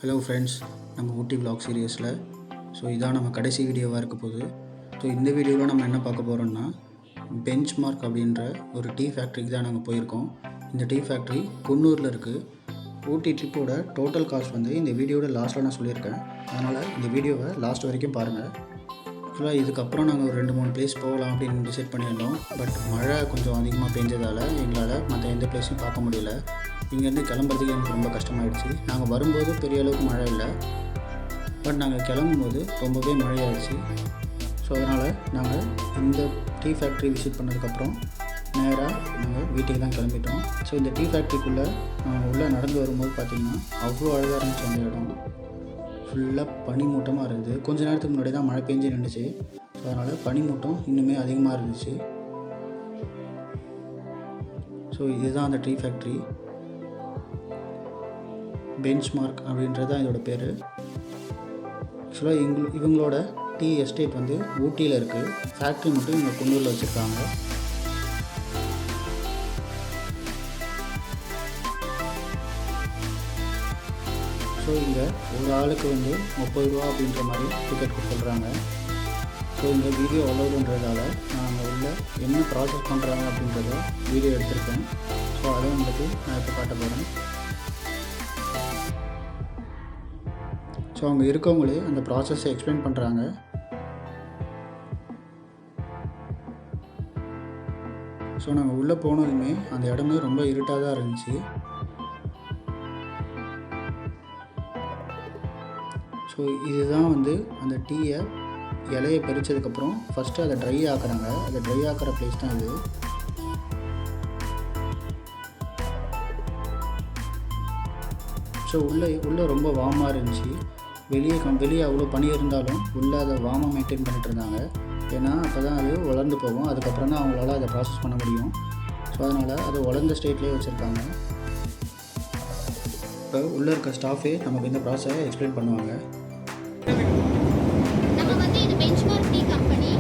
Hello friends, நம்ம ஊட்டி vlog சீரியஸில் இதான் நம்ம கடைசி வீடியோவாக இருக்க போகுது. இந்த வீடியோவில் நம்ம என்ன பார்க்க போகிறோம்னா, பெஞ்ச் மார்க் அப்படின்ற ஒரு டீ ஃபேக்ட்ரிக்கு தான் நாங்கள் போயிருக்கோம். இந்த டீ ஃபேக்ட்ரி குன்னூரில் இருக்குது. ஊட்டி ட்ரிப்போட டோட்டல் காஸ்ட் இந்த வீடியோட லாஸ்ட்டில் நான் சொல்லியிருக்கேன். அதனால் இந்த வீடியோவை லாஸ்ட் வரைக்கும் பாருங்கள். ஆக்சுவலாக இதுக்கப்புறம் நாங்கள் ஒரு 2-3 பிளேஸ் போகலாம் அப்படின்னு டிசைட் பண்ணியிருந்தோம். பட் மழை கொஞ்சம் அதிகமாக பெஞ்சதால் எங்களால் மற்ற எந்த பிளேஸையும் பார்க்க முடியல. இங்கேருந்து கிளம்புறதுக்கு எனக்கு ரொம்ப கஷ்டமாயிடுச்சு. நாங்கள் வரும்போது பெரிய அளவுக்கு மழை இல்லை, பட் நாங்கள் கிளம்பும்போது ரொம்பவே மழையாயிடுச்சு. அதனால் நாங்கள் இந்த டீ ஃபேக்ட்ரி விசிட் பண்ணதுக்கப்புறம் நேராக நாங்கள் வீட்டுக்கு தான் கிளம்பிட்டோம். இந்த டீ ஃபேக்ட்ரிக்குள்ளே உள்ளே நடந்து வரும்போது பார்த்திங்கன்னா அவ்வளோ அழகாக இருந்துச்சு. அந்த இடம் ஃபுல்லாக பனிமூட்டமாக இருந்தது. கொஞ்ச நேரத்துக்கு முன்னாடி தான் மழை பெஞ்சு நின்றுச்சு. அதனால் பனிமூட்டம் இன்னுமே அதிகமாக இருந்துச்சு. இதுதான் அந்த டீ ஃபேக்ட்ரி. பெஞ்ச் மார்க் அப்படின்றது தான் இதோட பேர். ஆக்சுவலாக இவங்களோட டீ எஸ்டேட் ஊட்டியில் இருக்குது. ஃபேக்ட்ரி மட்டும் இங்கே குன்னூரில் வச்சுருக்காங்க. இங்கே ஒரு ஆளுக்கு 30 ரூபா அப்படின்ற மாதிரி டிக்கெட் சொல்கிறாங்க. இந்த வீடியோ அலோடுன்றதால நான் உள்ள என்ன ப்ராசஸ் பண்ணுறாங்க அப்படின்றத வீடியோ எடுத்திருக்கேன். அதை உங்களுக்கு நான் இப்போ காட்ட போகிறேன். அங்கே இருக்கவங்களே அந்த ப்ராசஸை எக்ஸ்பிளைன் பண்ணுறாங்க. நாங்கள் உள்ளே போனதுமே அந்த இடமே ரொம்ப இருட்டாக தான் இருந்துச்சு. இதுதான் அந்த டீயை இலையை பறித்ததுக்கப்புறம் ஃபஸ்ட்டு அதை ட்ரை ஆக்குறாங்க. அதை ட்ரை ஆக்கிற பிளேஸ் தான் இது. உள்ளே ரொம்ப வார்மாக இருந்துச்சு. வெளியே அவ்வளோ பனி இருந்தாலும் உள்ளே அதை வார்மாக மெயின்டைன் பண்ணிட்டு இருந்தாங்க. ஏன்னா அப்போ தான் அது வளர்ந்து போகும். அதுக்கப்புறம் தான் அவங்களால அதை ப்ராசஸ் பண்ண முடியும். அதனால் அதை வளர்ந்த ஸ்டேட்லேயே வச்சுருக்காங்க. இப்போ உள்ளே இருக்க ஸ்டாஃபே நமக்கு இந்த ப்ராசஸை எக்ஸ்பிளைன் பண்ணுவாங்க. இது பெஞ்ச் மார்க் டீ கம்பெனி.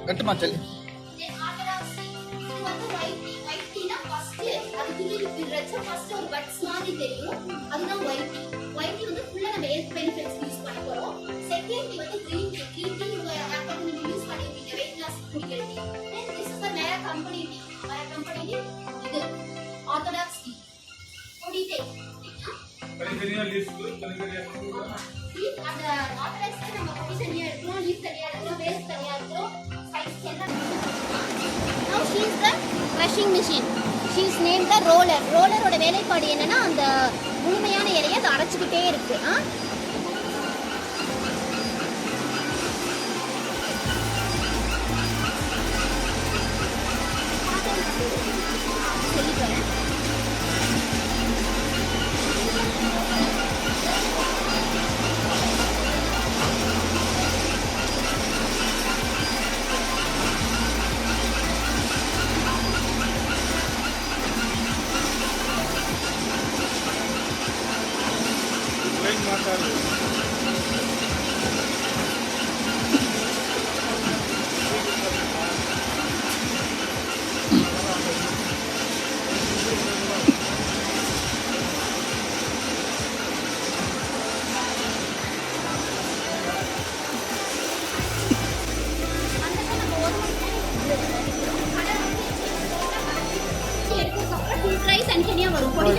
கட்டுமா செல் Now she is the crushing machine. She is named the roller. Roller வேலைப்பாடு என்னன்னா அந்த முழுமையான இலையை அதை அரைச்சிக்கிட்டே இருக்கு.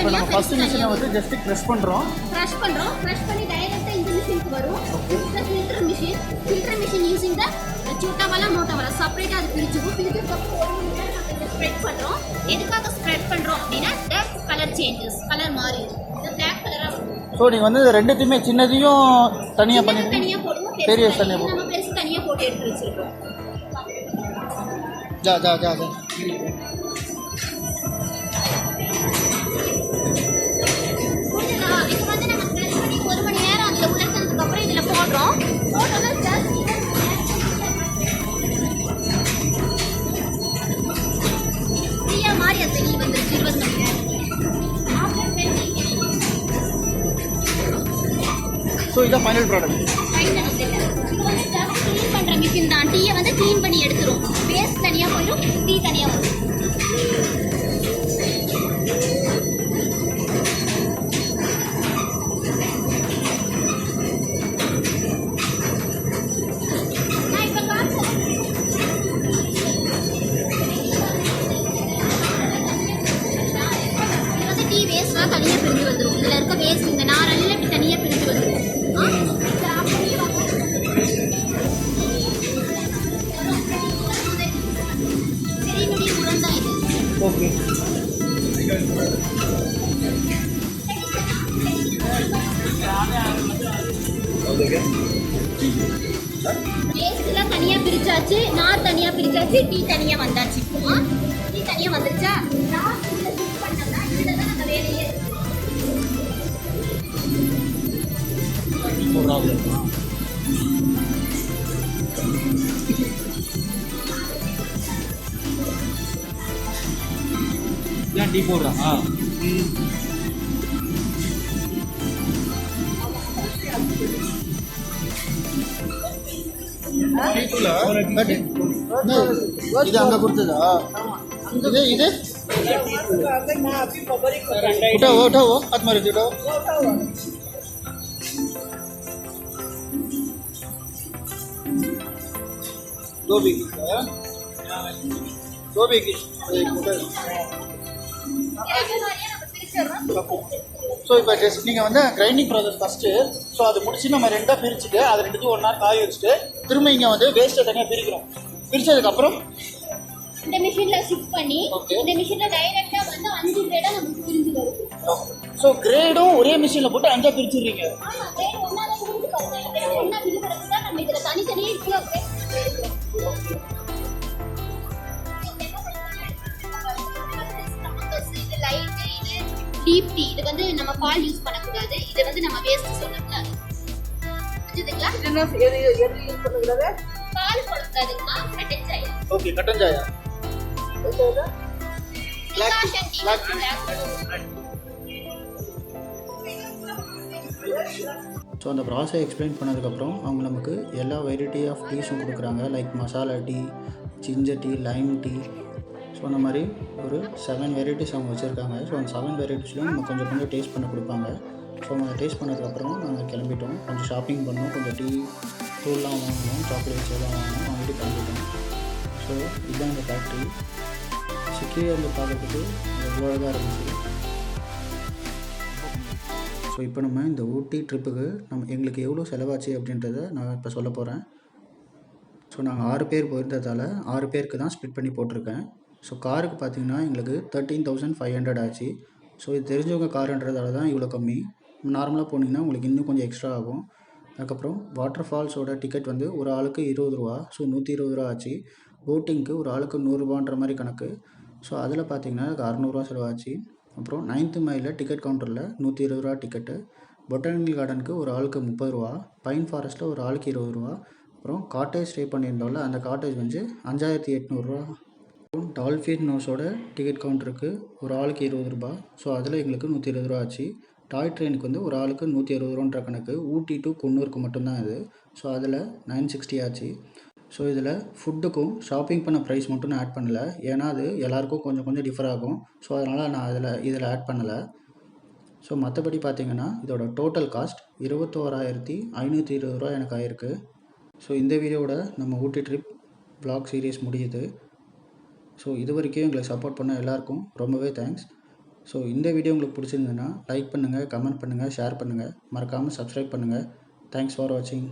இப்போ நம்ம ஃபர்ஸ்ட் மிஷினை வந்து ஜஸ்ட் க்ரஷ் பண்ணுறோம் க்ரஷ் பண்ணி டைரக்டாக இந்த மிஷினுக்கு வரும். ஃபில்டர் மிஷின் யூஸிங் த சோட்டாவாலா மோட்டாவாலா செப்பரேட்டாக அது பிரிச்சுக்கும். பிரிச்சதுக்கப்புறம் ஒரு மணி நேரம் நம்ம இதை ஸ்ப்ரெட் பண்ணுறோம். எதுக்காக ஸ்ப்ரெட் பண்ணுறோம் அப்படின்னா கலர் சேஞ்சஸ், கலர் மாறிடும். இது பிளாக் கலராக இருக்கும். ஸோ நீங்கள் வந்து ரெண்டுத்தையுமே சின்னதையும் தனியாக பண்ணி தனியாக போடுவோம், பெரிய தனியாக நம்ம பெருசு தனியாக போட்டு எடுத்து வச்சுருக்கோம். ஜா ஜா ஜா ஜா இப்போ வந்து நம்ம ஸ்ப்ரெட் பண்ணி ஒரு மணி நேரம் அதில் உலர்த்ததுக்கப்புறம் இதில் போடுறோம். போட்டோன்னா ஜஸ்ட் ஃப்ரீயாக மாறி அது வெளியே வந்துருச்சு 20 மணி நேரம். ஸோ இதான் ஃபைனல் ப்ராடக்ட். க்ளீன் பண்ணுற மிஷின் தான். டீயை வந்து க்ளீன் பண்ணி எடுத்துரும். வேஸ்ட் தனியாக போயிடும், டீ தனியாக வரும். நான் இப்போ காட்டுறேன். இது வந்து டீ வேஸ்ட்லாம் தனியாக பிரிஞ்சு வந்துடும். இதில் இருக்க வேஸ்ட் இந்த நாரெல்லாம் தனியாக பிரிஞ்சு வந்துடும். ஓகே வேஸ்ட்லாம் தனியாக பிரிச்சாச்சு, நார் தனியாக பிரிச்சாச்சு, டீ தனியாக வந்தாச்சு. டீ தனியாக வந்துருச்சா? நார் இதில் ஃபிட் பண்ணோம்னா இதில் தான் நம்ம வேலையே. டீ போடுறாங்க. இது அங்க கொடுத்ததா? இது இது उठाओ उठाओ हाथ मारो उठाओ दो बीघी ஸோ இப்போ ஜஸ்ட் நீங்கள் வந்து கிரைண்டிங் ப்ராசஸ் ஃபஸ்ட்டு ஸோ அது முடிச்சு நம்ம ரெண்டாக பிரிச்சுட்டு அது ரெண்டுத்தையும் ஒன்றா காய வச்சுட்டு திரும்ப இங்கே வந்து வேஸ்ட்டை தனியாக பிரிக்கிறோம். பிரித்ததுக்கப்புறம் இந்த மிஷினில் ஷிஃப்ட் பண்ணி இந்த மிஷினில் டைரெக்டாக வந்து 5 கிரேடாக நமக்கு பிரிஞ்சு வரும். ஸோ கிரேடும் ஒரே மிஷினில் போட்டு 5 பிரிச்சுடுறீங்க. ஆமாம், கிரேட் ஒன்றாவே பிரிஞ்சு பாருங்க. கிரேட் ஒன்றா பிரிக்கிறது தான் நம்ம இதில் தனித்தனியாக இவ்வளோ கிரேட் எடுக்கிறோம். இது லைட்டு, இது டீப் டீ. இது வந்து நம்ம பால் யூஸ் பண்ணக்கூடாது. இதை வந்து நம்ம வேஸ்ட் சொல்லக்கூடாது. புரிஞ்சுதுங்களா? எது யூஸ் பண்ணக்கூடாது? பால் போடக்கூடாதுமா, கட்டன் சாயா. ஓகே, கட்டன் சாயா. Black tea. ஸோ அந்த ப்ராசஸை எக்ஸ்பிளைன் பண்ணதுக்கப்புறம் அவங்க நமக்கு எல்லா வெரைட்டி ஆஃப் டீஸும் கொடுக்குறாங்க. Like masala tea, ginger tea, Lime tea. So அந்த மாதிரி ஒரு 7 வெரைட்டிஸ் அவங்க வச்சுருக்காங்க. ஸோ அந்த 7 வெரைட்டிஸ்லையும் நம்ம கொஞ்சம் கொஞ்சம் டேஸ்ட் பண்ண கொடுப்பாங்க. ஸோ அவங்க டேஸ்ட் பண்ணதுக்கப்புறம் நாங்கள் கிளம்பிட்டோம். கொஞ்சம் ஷாப்பிங் பண்ணோம், கொஞ்சம் டீ தூள்லாம் வாங்கினோம், சாக்லேட்ஸ் எல்லாம் வாங்கினோம், வாங்கிட்டு கிளம்பிட்டோம். ஸோ இதுதான் இந்த ஃபேக்ட்ரி. சிக்கியிலேருந்து பார்க்குறதுக்கு எவ்வளோ அழகாக இருந்துச்சு. ஸோ இப்போ நம்ம இந்த ஊட்டி ட்ரிப்புக்கு எங்களுக்கு எவ்வளோ செலவாச்சு அப்படின்றத நான் இப்போ சொல்ல போகிறேன். ஸோ நாங்கள் 6 பேர் போயிருந்ததால் 6 பேருக்கு தான் ஸ்ப்ளிட் பண்ணி போட்டிருக்கேன். ஸோ காருக்கு பார்த்திங்கன்னா எங்களுக்கு 13,500 ஆச்சு. ஸோ இது தெரிஞ்சவங்க காருன்றதால தான் இவ்வளோ கம்மி. நார்மலாக போனீங்கன்னா உங்களுக்கு இன்னும் கொஞ்சம் எக்ஸ்ட்ரா ஆகும். அதுக்கப்புறம் வாட்டர் ஃபால்ஸோட டிக்கெட் வந்து ஒரு ஆளுக்கு 20 ரூபா. ஸோ 120 ரூபா ஆச்சு. போட்டிங்க்கு ஒரு ஆளுக்கு 100 ரூபான்ற மாதிரி கணக்கு. ஸோ அதில் பார்த்திங்கன்னா எனக்கு 600 ரூபா செலவாச்சு. அப்புறம் 9th மைலில் டிக்கெட் கவுண்டரில் 120 ரூபா டிக்கெட்டு. பொட்டானிக்கல் கார்டனுக்கு ஒரு ஆளுக்கு 30 ரூபா. பைன் ஃபாரஸ்ட்டில் ஒரு ஆளுக்கு 20 ரூபா. அப்புறம் காட்டேஜ் ஸ்டே பண்ணியிருந்தோம்ல, அந்த காட்டேஜ் வந்து 5800 ரூபா. அப்புறம் டால்ஃபின் நோஸோட டிக்கெட் கவுண்டருக்கு ஒரு ஆளுக்கு 20 ரூபா. ஸோ அதில் எங்களுக்கு 120 ரூபா ஆச்சு. டாய் ட்ரெயினுக்கு வந்து ஒரு ஆளுக்கு 160 ரூபான்ற கணக்கு. ஊட்டி டு குன்னூருக்கு மட்டும்தான் இது. ஸோ அதில் 960 ஆச்சு. ஸோ இதில் ஃபுட்டுக்கும் ஷாப்பிங் பண்ண ப்ரைஸ் மட்டும் நான் ஆட் பண்ணலை. ஏன்னா அது எல்லாேருக்கும் கொஞ்சம் கொஞ்சம் டிஃபர் ஆகும். ஸோ அதனால் நான் இதில் ஆட் பண்ணலை. ஸோ மற்றபடி பார்த்திங்கன்னா இதோட டோட்டல் காஸ்ட் 21,520 ரூபா எனக்கு ஆயிருக்கு. ஸோ இந்த வீடியோவோட நம்ம ஊட்டி ட்ரிப் vlog சீரீஸ் முடியுது. ஸோ இது வரைக்கும் எங்களை சப்போர்ட் பண்ண எல்லாருக்கும் ரொம்பவே தேங்க்ஸ். ஸோ இந்த வீடியோ உங்களுக்கு பிடிச்சிருந்ததுன்னா லைக் பண்ணுங்கள், கமெண்ட் பண்ணுங்கள், ஷேர் பண்ணுங்கள், மறக்காமல் சப்ஸ்கிரைப் பண்ணுங்கள். தேங்க்ஸ் ஃபார் வாட்சிங்.